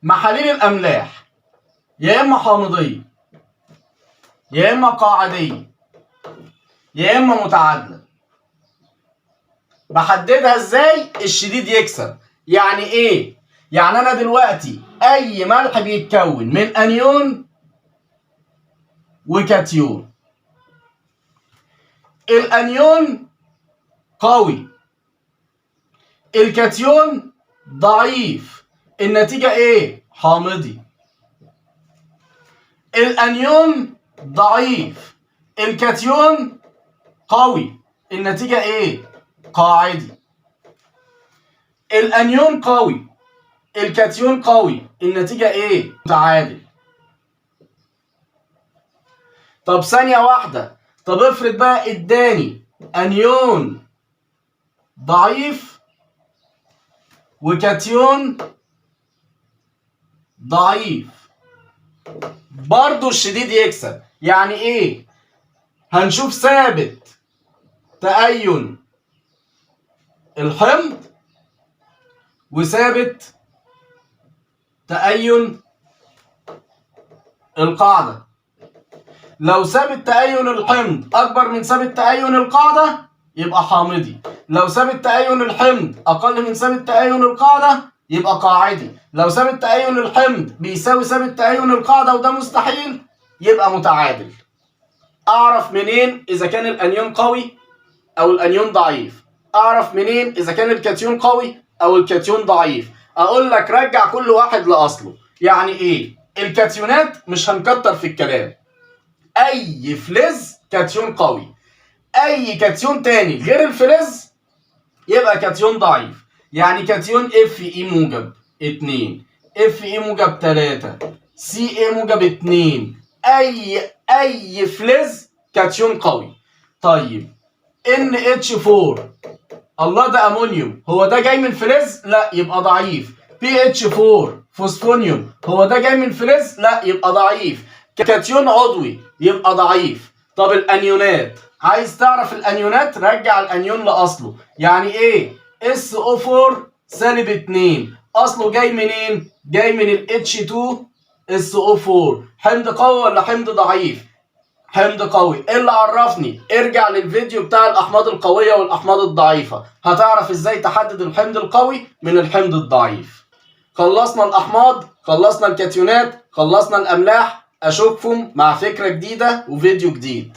محاليل الأملاح يا إما حامضية يا إما قاعدية يا إما متعادلة. بحددها إزاي؟ الشديد يكسب. يعني إيه؟ يعني أنا دلوقتي أي ملح بيتكون من أنيون وكاتيون. الأنيون قوي، الكاتيون ضعيف، النتيجة إيه؟ حامضي. الأنيون ضعيف، الكاتيون قوي، النتيجة إيه؟ قاعدي. الأنيون قوي، الكاتيون قوي، النتيجة إيه؟ متعادل. طب ثانية واحدة، طب افرض بقى اداني أنيون ضعيف وكاتيون ضعيف، برضو الشديد يكسب. يعني ايه؟ هنشوف ثابت تأين الحمض وثابت تأين القاعدة. لو ثابت تأين الحمض أكبر من ثابت تأين القاعدة يبقى حامضي. لو ثابت تأين الحمض أقل من ثابت تأين القاعدة يبقى قاعدي. لو ثابت تأين الحمض بيساوي ثابت تأين القاعدة وده مستحيل يبقى متعادل. أعرف منين إذا كان الأنيون قوي أو الأنيون ضعيف؟ أعرف منين إذا كان الكاتيون قوي أو الكاتيون ضعيف؟ أقول لك رجع كل واحد لأصله. يعني إيه؟ الكاتيونات مش هنكتر في الكلام. أي فلز كاتيون قوي، أي كاتيون تاني غير الفلز يبقى كاتيون ضعيف. يعني كاتيون اف اي موجب 2، اف اي موجب 3، سي اي موجب 2، اي فلز كاتيون قوي. طيب ان اتش 4 الله ده امونيوم، هو ده جاي من فلز؟ لا يبقى ضعيف. بي اتش 4 فوسفونيوم، هو ده جاي من فلز؟ لا يبقى ضعيف. كاتيون عضوي يبقى ضعيف. طب الانيونات، عايز تعرف الانيونات؟ رجع الانيون لاصله. يعني ايه؟ اس او 4 سالب 2 اصله جاي منين؟ جاي من ال H2 اس او 4. حمض قوي ولا حمض ضعيف؟ حمض قوي. ايه اللي عرفني؟ ارجع للفيديو بتاع الاحماض القويه والاحماض الضعيفه، هتعرف ازاي تحدد الحمض القوي من الحمض الضعيف. خلصنا الاحماض، خلصنا الكاتيونات، خلصنا الاملاح. اشوفكم مع فكره جديده وفيديو جديد.